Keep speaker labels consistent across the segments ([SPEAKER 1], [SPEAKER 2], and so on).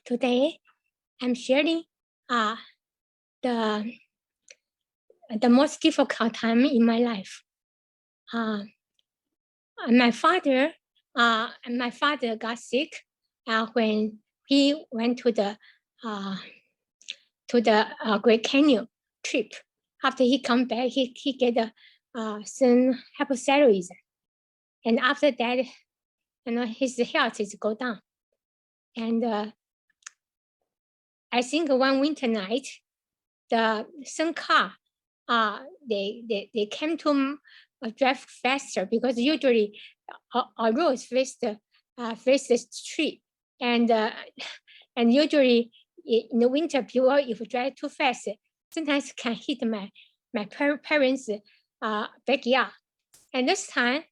[SPEAKER 1] Today, I'm sharing the most difficult time in my life. My father got sick when he went to the Great Canyon trip. After he come back, he get some hypothyroidism, and after that, his health is go down. And I think one winter night, some car they came to drive faster because usually our roads face the street, and usually in the winter, people if drive too fast, sometimes can hit my parents' backyard. And this time,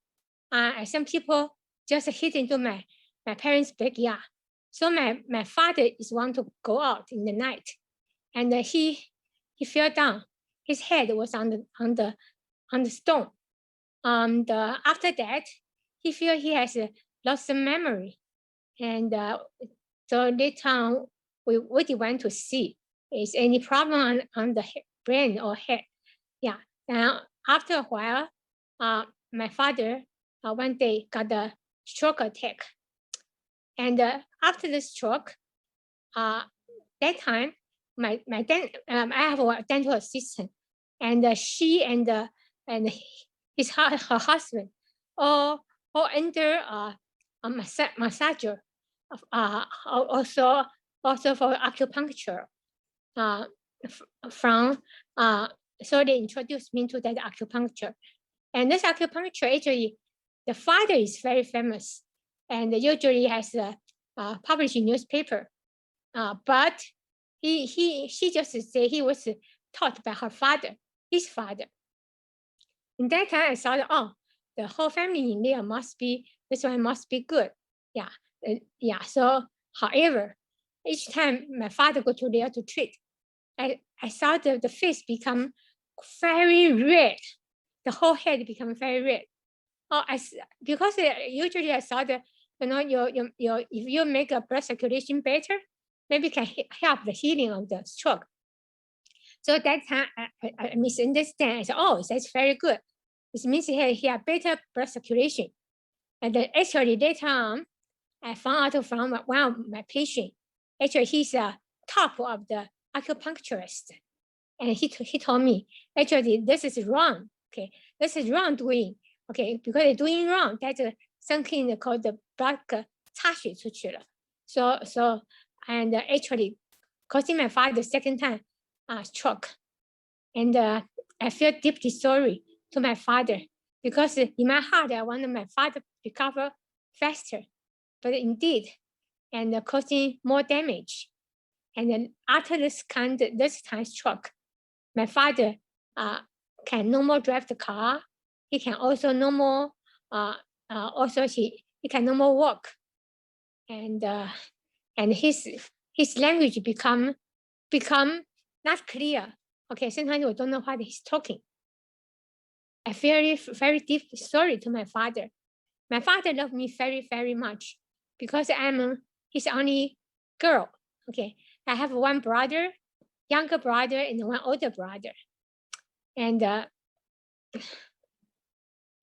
[SPEAKER 1] some people just hit into my parents' backyard. So my father is want to go out in the night, and he fell down. His head was on the stone. After that, he feel he has lost some memory, and so later on, we went to see is any problem on the brain or head. Yeah. And after a while, my father one day got a stroke attack, and after the stroke, that time my I have a dental assistant, and she and her husband all under a massager, also for acupuncture. So they introduced me to that acupuncture, and this acupuncture actually, the father is very famous, and usually has published in newspaper, but she just say he was taught by her father, his father. In that time, I thought, oh, the whole family in there this one must be good. Yeah, yeah. So, however, each time my father go to there to treat, I saw the face become very red. The whole head become very red. Oh, because usually I saw if you make a blood circulation better, maybe can help the healing of the stroke. So that time I misunderstand. I said, oh, that's very good. This means he had better blood circulation. And then actually later on, I found out from one of my patients. Actually, he's a top of the acupuncturist. And he told me, actually, this is wrong. Okay, this is wrong doing. Okay, because they're doing wrong, that's something called the blood 插血出去了. So and actually causing my father the second time stroke. And I feel deeply sorry to my father, because in my heart I wanted my father to recover faster, but indeed, and causing more damage. And then after this time stroke, my father can no more drive the car. He can also no more he can no more walk, and his language become not clear. Okay, sometimes we don't know what he's talking. I feel very deep sorry to my father. My father loved me very, very much because I'm his only girl. Okay, I have one brother, younger brother, and one older brother. And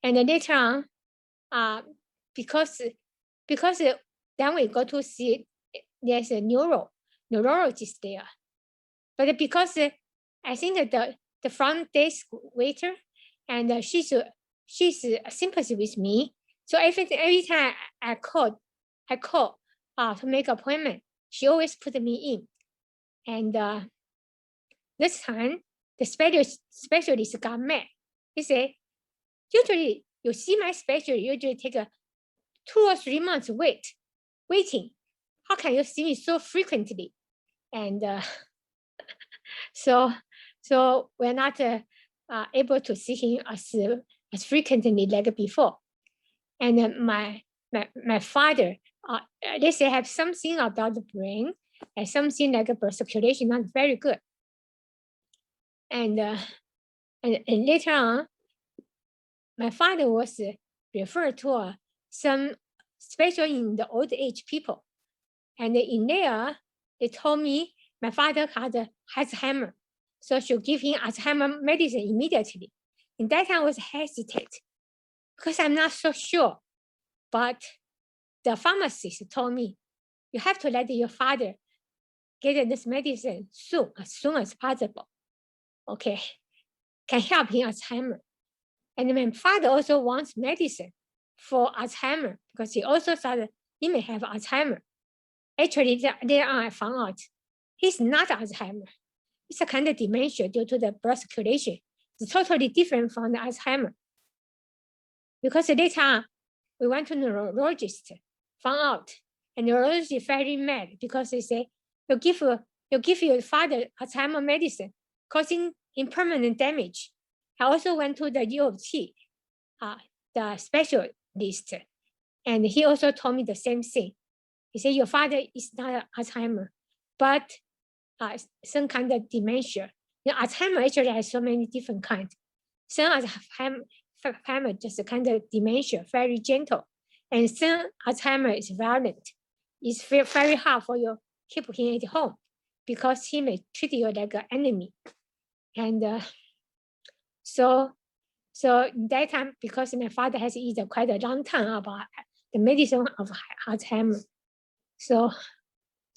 [SPEAKER 1] later on, because then we go to see, there's a neurologist there. But because I think that the front desk waiter, and she's sympathy with me. So every time I call to make appointment, she always put me in. And this time, the specialist got mad. He said, usually you see my specialist, usually take 2 or 3 months waiting. How can you see me so frequently? And so we're not able to see him as frequently like before. And my father, they say have something about the brain, and something like a blood circulation not very good. And later on, my father was referred to some special in the old age people, and in there they told me my father had Alzheimer, so should give him Alzheimer medicine immediately. In that time, I was hesitant because I'm not so sure. But the pharmacist told me, you have to let your father get this medicine soon as possible. Okay, can help him Alzheimer. And my father also wants medicine for Alzheimer because he also thought that he may have Alzheimer. Actually, later on I found out he's not Alzheimer. It's a kind of dementia due to the blood circulation. It's totally different from the Alzheimer. Because later on, we went to neurologist, found out, and neurologist is very mad because they say, you give your father Alzheimer medicine, causing permanent damage. I also went to the U of T, the specialist, and he also told me the same thing. He said, your father is not Alzheimer, but some kind of dementia. Alzheimer actually has so many different kinds. Some Alzheimer just a kind of dementia, very gentle. And some Alzheimer is violent. It's very hard for you to keep him at home because he may treat you like an enemy. And so in that time, because my father has eaten quite a long time about the medicine of Alzheimer. So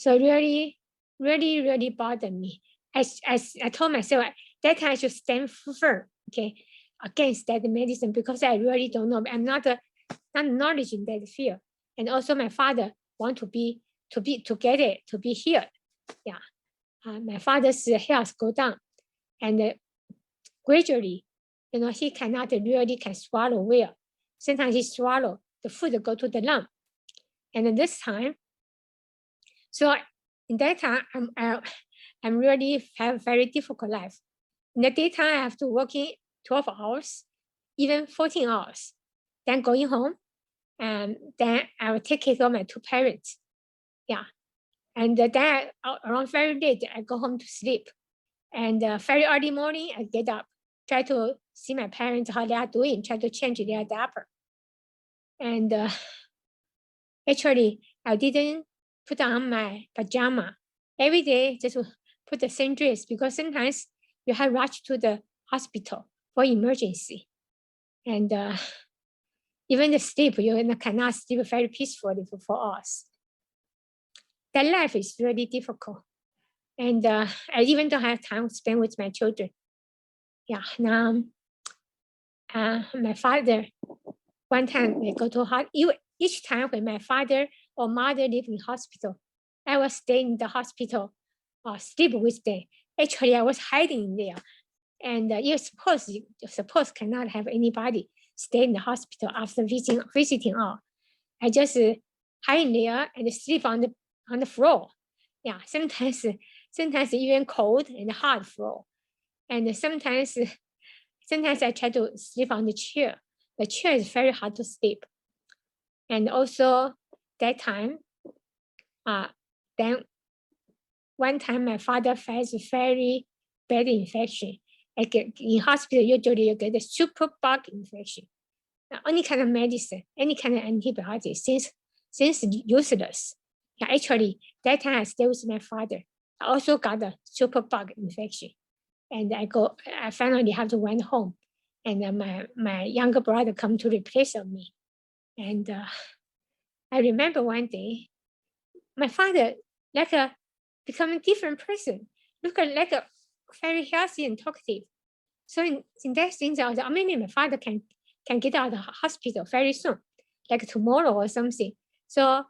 [SPEAKER 1] really bothered me. I told myself that time I should stand firm, okay, against that medicine because I really don't know. I'm not knowledge in that field. And also my father want to get it, to be healed. Yeah. My father's health go down. And gradually, he cannot really can swallow well. Sometimes he swallow, the food go to the lung. And this time, so in that time, I'm really have a very difficult life. In the daytime, I have to work 12 hours, even 14 hours. Then going home, and then I will take care of my two parents. Yeah. And then around very late, I go home to sleep. And very early morning, I get up, try to see my parents, how they are doing, try to change their diaper. And actually, I didn't put on my pajama. Every day, just put the same dress because sometimes you have rush to the hospital for emergency. And even the sleep, you cannot sleep very peacefully for us. That life is really difficult. And I even don't have time to spend with my children. Yeah, now my father, one time we go to hospital. Each time when my father or mother live in hospital, I was stay in the hospital or sleep with them. Actually, I was hiding in there. And you suppose cannot have anybody stay in the hospital after visiting all. I just hide in there and sleep on the floor. Yeah, sometimes even cold and hard floor. And sometimes I try to sleep on the chair. The chair is very hard to sleep. And also that time, then one time my father faced a very bad infection. Like in hospital, usually you get a super bug infection. Any kind of medicine, any kind of antibiotic, since useless. Yeah, actually, that time I stayed with my father. I also got a super bug infection. And I finally have to went home. And my younger brother come to replace me. And I remember one day, my father become a different person, look like a very healthy and talkative. So in that sense, I was maybe my father can get out of the hospital very soon, like tomorrow or something. So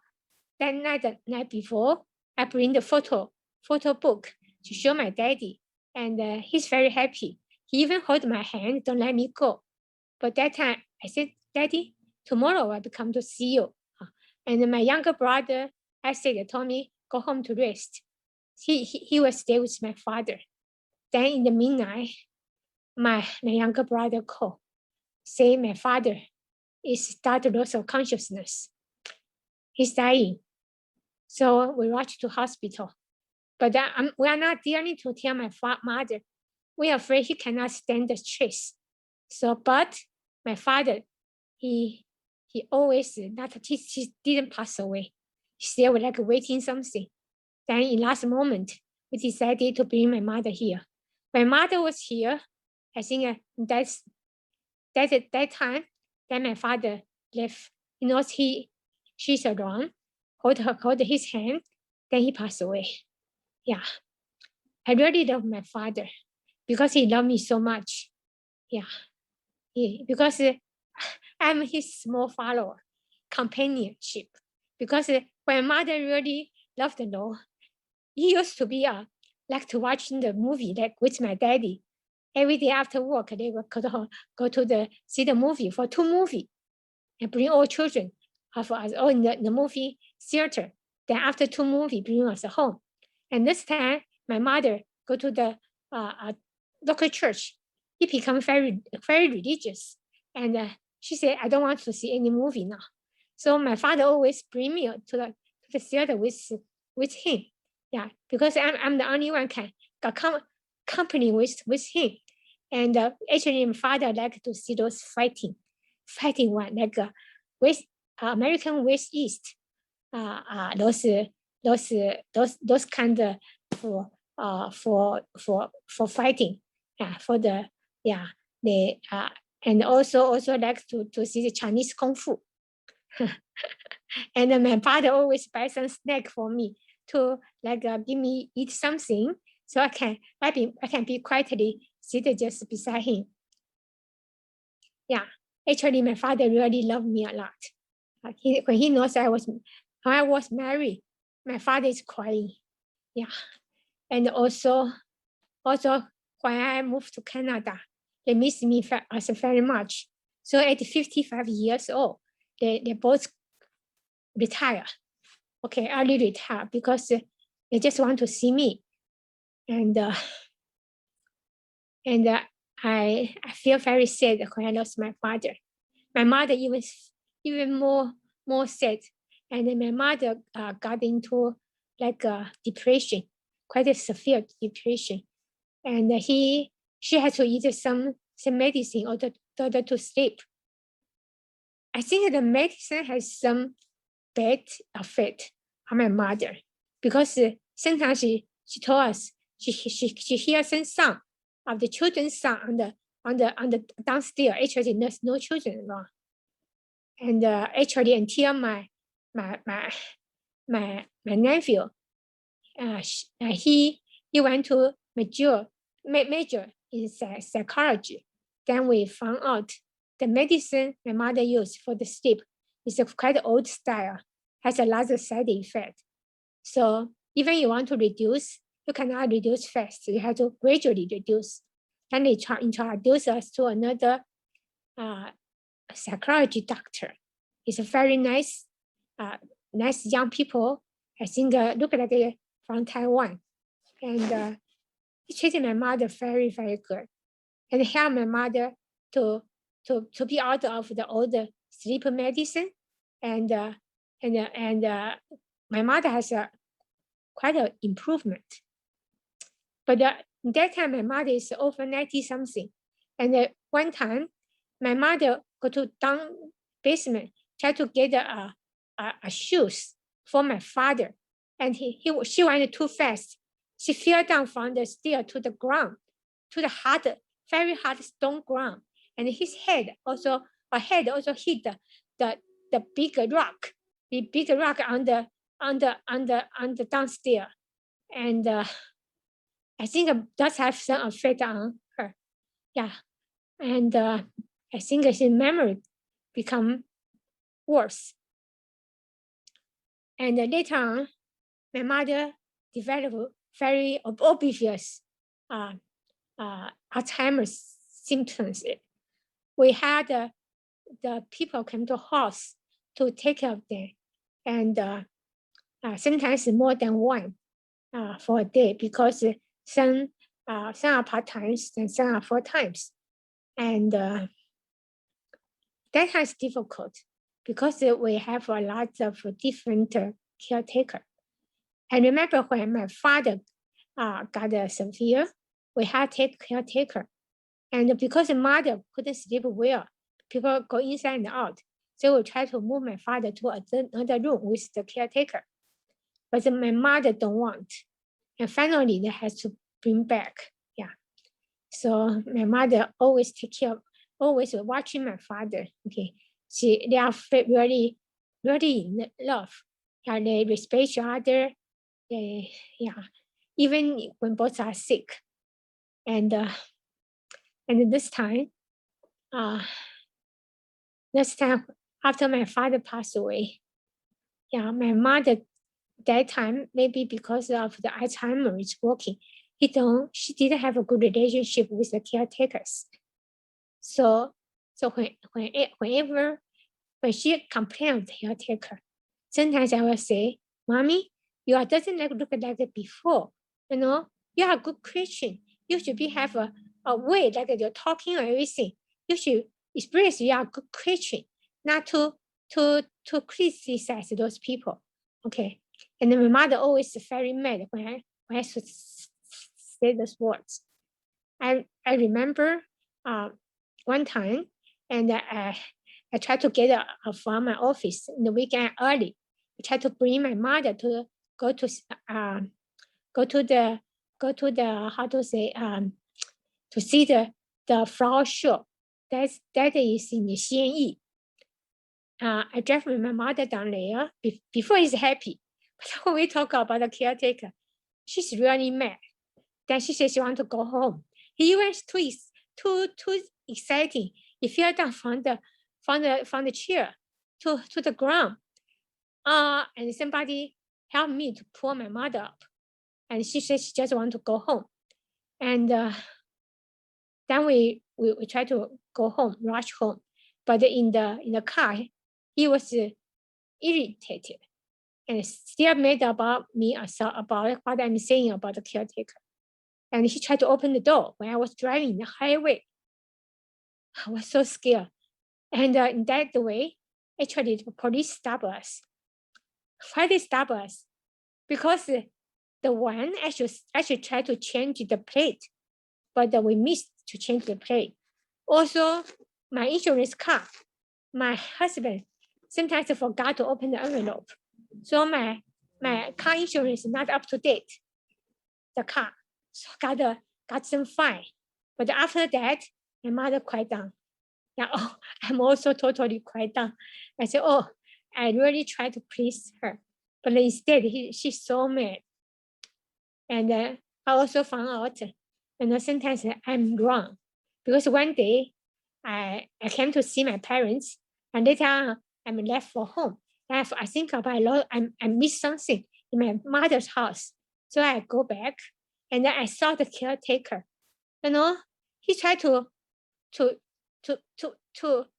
[SPEAKER 1] that night, the night before, I bring the photo book to show my daddy, and he's very happy. He even hold my hand, don't let me go. But that time, I said, Daddy, tomorrow I'll come to see you. And my younger brother, I said, told me, go home to rest. He will stay with my father. Then in the midnight, my younger brother called, say my father is started loss of consciousness. He's dying. So we rushed to hospital. But we are not daring to tell my mother. We are afraid he cannot stand the stress. So, but my father, he always not he didn't pass away. He still like waiting something. Then in last moment, we decided to bring my mother here. When mother was here, I think that's at that time, then my father left. You know, she's around, hold his hand, then he passed away. Yeah. I really love my father because he loved me so much. Yeah. Because I'm his small follower, companionship. Because when mother really loved the Lord, he used to be like to watching the movie like with my daddy. Every day after work, they would go to see the movie for 2 movies and bring all children of us all in the movie theater. Then after 2 movies, bring us home. And this time, my mother go to the local church. He become very, very religious. And she said, I don't want to see any movie now. So my father always bring me to the theater with him. Yeah, because I'm the only one can company with him. And actually, my father like to see those fighting one, like West American West East, those kind of for fighting, for the and also like to see the Chinese Kung Fu. And my father always buy some snack for me to like give me eat something so I can be quietly seated just beside him. Yeah, actually my father really loved me a lot. When he knows when I was married, my father is crying. Yeah, and also when I moved to Canada, they miss me very much. So at 55 years old, they both retire. Okay, early retire because they just want to see me. And I feel very sad when I lost my father. My mother even more sad. And then my mother got into like a depression, quite a severe depression. And she had to eat some medicine in order to sleep. I think the medicine has some bad effect on my mother because sometimes she told us she hears some sound of the children's sound on the downstairs. Actually, there's no children around. And actually, until my nephew, he went to major in psychology. Then we found out the medicine my mother used for the sleep is a quite old style, has a lot of side effect. So even you want to reduce, you cannot reduce fast. You have to gradually reduce. Then they introduce us to another psychology doctor. He's a very nice young people. I think look like from Taiwan. And he treated my mother very, very good. And helped my mother to be out of the old sleep medicine. And my mother has quite an improvement. But that time my mother is over 90 something. And one time my mother go to down basement, try to get a shoes for my father. And she went too fast. She fell down from the stair to the ground, to the hard, very hard stone ground. And his head also hit the big rock, on the downstairs. And I think does have some effect on her. Yeah. And I think his memory become worse. And later on, my mother developed very obvious Alzheimer's symptoms. We had the people come to house to take care of them, and sometimes more than one for a day, because some are part-times and some are 4 times. And that has difficult because we have a lot of different caretaker. I remember when my father got severe, we had to take caretaker. And because the mother couldn't sleep well, people go inside and out. So we try to move my father to another room with the caretaker. but my mother don't want. And finally, they had to bring back. Yeah. So my mother always take care of, always watching my father. Okay. They are really, really in love. Yeah, they respect each other. They, yeah, even when both are sick. And this time after my father passed away, yeah, my mother that time, maybe because of the Alzheimer is working, she didn't have a good relationship with the caretakers. So whenever when she complained of the caretaker, sometimes I will say, "Mommy, you are doesn't look like before. You know, you are a good Christian. You should have a way like you're talking or everything. You should express you are a good Christian, not to criticize those people." Okay. And then my mother always very mad when I say those words. I remember one time, and I tried to get from my office in the weekend early. I tried to bring my mother to go to the how to say to see the flower show. That is in the Xianyi. I drive with my mother down there. Before he's happy, but when we talk about the caretaker, she's really mad. Then she says she wants to go home. He was too exciting. He fell down from the chair to the ground. And somebody helped me to pull my mother up. And she said she just want to go home. And then we try to go home, rush home. But in the car, he was irritated and still made about me about what I'm saying about the caretaker. And he tried to open the door when I was driving the highway. I was so scared. And in that way, actually, the police stopped us. Why they stop us? Because the one actually tried to change the plate, but we missed to change the plate. Also, my insurance card, my husband sometimes forgot to open the envelope. So my car insurance is not up to date. The car. So got some fine. But after that, my mother quiet down. Yeah, oh, I'm also totally quiet down. I said, oh, I really try to please her. But instead, she's so mad. And I also found out, sometimes I'm wrong. Because one day, I came to see my parents, and later on, I'm left for home. I think about a lot, I missed something in my mother's house. So I go back, and then I saw the caretaker. He tried to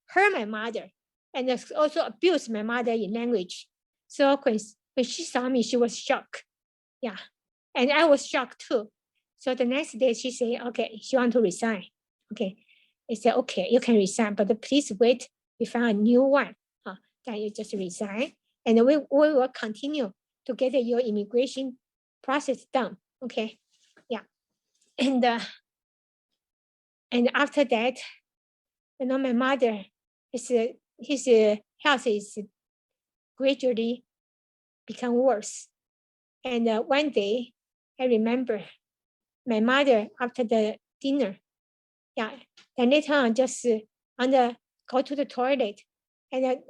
[SPEAKER 1] hurt my mother, and also abuse my mother in language. So when she saw me, she was shocked. Yeah, and I was shocked too. So the next day she said, okay, she want to resign. Okay, I said, okay, you can resign, but please wait. We found a new one. Then you just resign, and we will continue to get your immigration process done. Okay, yeah, and after that, my mother, his health is gradually become worse. And one day, I remember my mother after the dinner, yeah, and later on just go to the toilet, and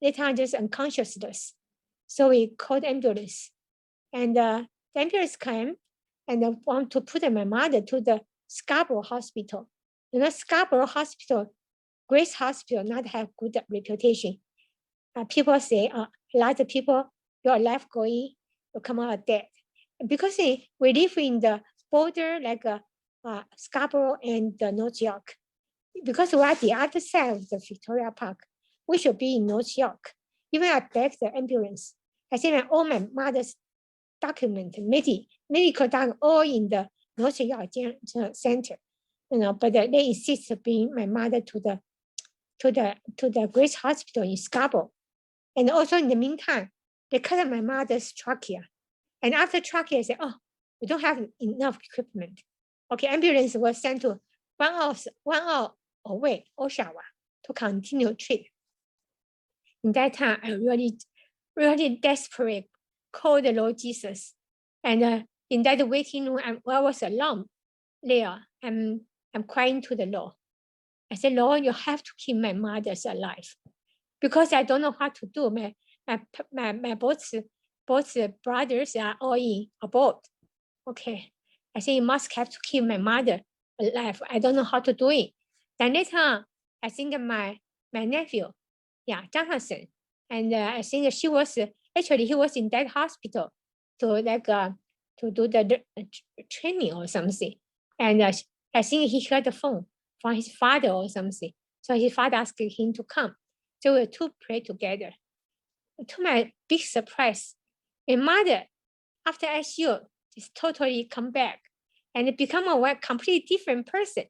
[SPEAKER 1] later on just unconsciousness. So we called ambulance, and the ambulance came and want to put my mother to the Scarborough Hospital. Scarborough Hospital, Grace Hospital, not have good reputation. People say a lot of people who are left going will come out dead because we live in the border like Scarborough and North York. Because we're at the other side of the Victoria Park, we should be in North York. Even I begged the ambulance. I said all my mother's document, medical document, all in the North York Center. But they insist to bring my mother to the Grace Hospital in Scarborough. And also in the meantime, they cut my mother's trachea. And after trachea, I said, oh, we don't have enough equipment. Okay, ambulance was sent to 1 hour away, Oshawa, to continue treatment. In that time, I really, really desperate call the Lord Jesus. And in that waiting room, I was alone there. I'm crying to the Lord. I said, Lord, you have to keep my mother alive because I don't know what to do. My both brothers are all in abroad. Okay, I said, you must have to keep my mother alive. I don't know how to do it. Then later, I think my nephew, yeah, Jonathan, and I think he was in that hospital to to do the training or something. And I think he heard the phone from his father or something. So his father asked him to come. So we two pray together. To my big surprise, my mother, after ICU, is totally come back and become a completely different person.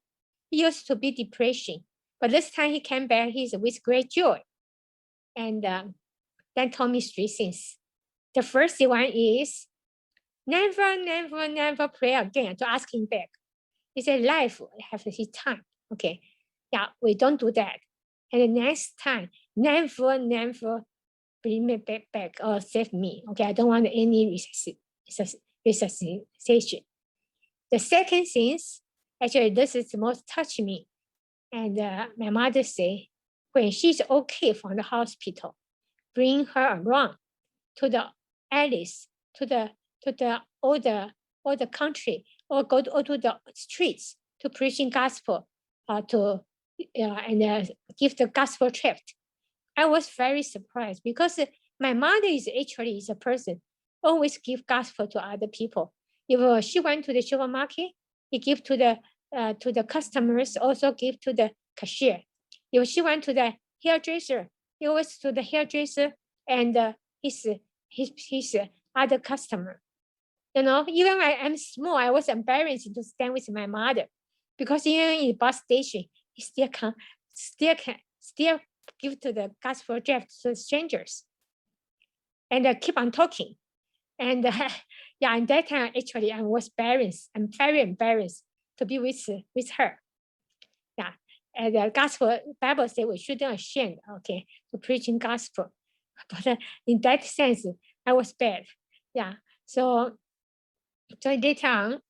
[SPEAKER 1] He used to be depression, but this time he came back, he's with great joy. And then told me three things. The first one is never pray again to ask him back. He said life has his time. Okay, yeah, we don't do that. And the next time, never bring me back or save me. Okay, I don't want any resuscitation. The second thing, actually, this is the most touching me. And my mother say, when she's okay from the hospital, bring her around to the alleys, to the all the country, or go to the streets to preaching gospel, to and give the gospel tract. I was very surprised because my mother is actually a person always give gospel to other people. If she went to the supermarket, he give to the customers, also give to the cashier. If she went to the hairdresser, he always to the hairdresser and his other customer. You know, even when I'm small, I was embarrassed to stand with my mother because even in the bus station, he still give to the gospel tract to strangers and keep on talking. And yeah, in that time, actually, I was embarrassed. I'm very embarrassed to be with her. Yeah, and the gospel Bible says we shouldn't ashamed, okay, to preaching gospel. But in that sense, I was bad. Yeah, so later on,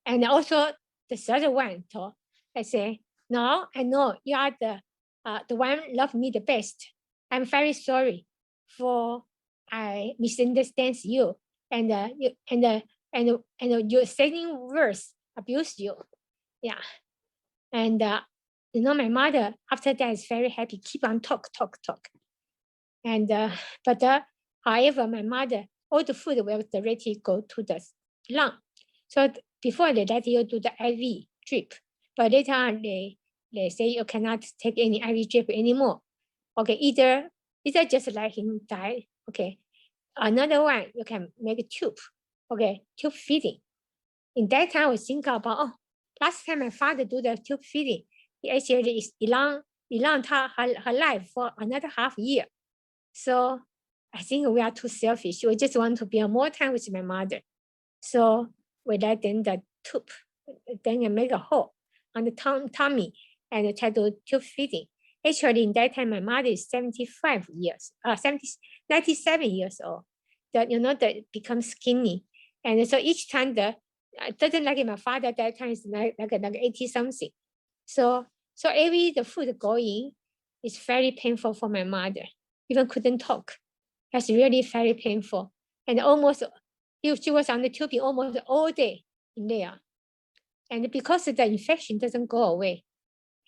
[SPEAKER 1] and also the third one, so I say, no, I know you are the one love me the best. I'm very sorry for I misunderstand you and your saying words abuse you. Yeah. And you know, my mother after that is very happy, keep on talk. And but however, my mother, all the food will directly go to the lung. So before they let you do the IV drip, but later on they say you cannot take any IV drip anymore. Okay, either just let him die. Okay, another one you can make a tube. Okay, tube feeding. In that time, we think about, oh, last time my father do the tube feeding, he actually is elong her life for another half year. So I think we are too selfish. We just want to be more time with my mother. So we let them the tube, then I make a hole on the tummy and try to tube feeding. Actually, in that time, my mother is 97 years old. That that becomes skinny, and so each time doesn't like my father. That time is like 80 something. So every the food going is very painful for my mother. Even couldn't talk. That's really very painful. And almost, she was on the tubing almost all day in there. And because the infection doesn't go away,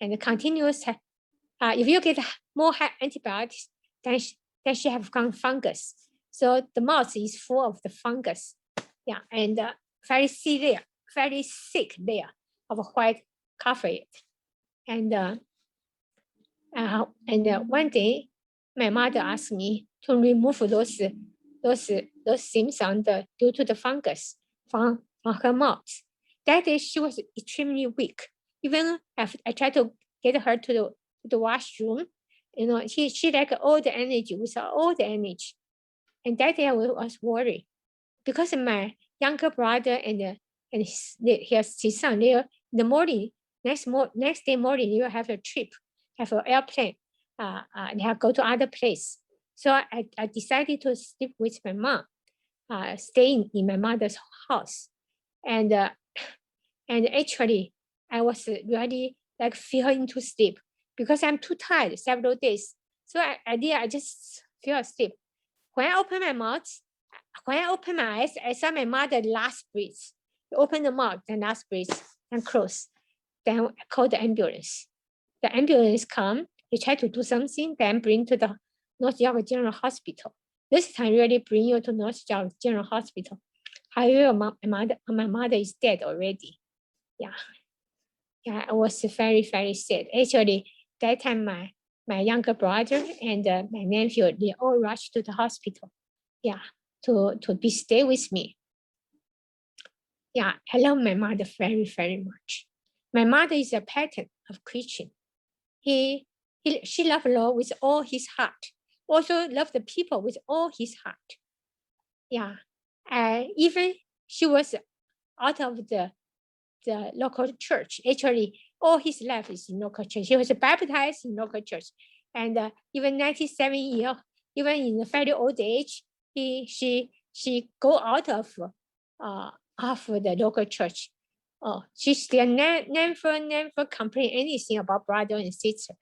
[SPEAKER 1] and the continuous, if you get more antibiotics, then she have fungus. So the mouth is full of the fungus. Yeah, and very severe, very thick layer of white cover it. And one day, my mother asked me to remove those things due to the fungus from her mouth. That day she was extremely weak. Even I tried to get her to the washroom, she like all the energy, without all the energy. And that day I was worried because my younger brother and his son, they in the morning, next day morning, you have a trip, have an airplane, they have go to other place. So I decided to sleep with my mom, staying in my mother's house. And actually, I was really like feeling to sleep because I'm too tired several days. So I just fell asleep. When I opened my mouth, when I opened my eyes, I saw my mother last breath. Open the mouth and last breath and close. Then I called the ambulance. The ambulance come, they try to do something, then bring to the North York General Hospital. This time really bring you to North York General Hospital. However, my mother is dead already. Yeah. Yeah, I was very, very sad. Actually, that time my younger brother and my nephew, they all rushed to the hospital. Yeah, to stay with me. Yeah, I love my mother very, very much. My mother is a pattern of Christian. She loved Lord with all his heart. Also loved the people with all his heart. Yeah, even she was out of the local church. Actually, all his life is in local church. He was baptized in local church, and even 97 years, even in a very old age, she go out of the local church. Oh, she still never complain anything about brother and sister.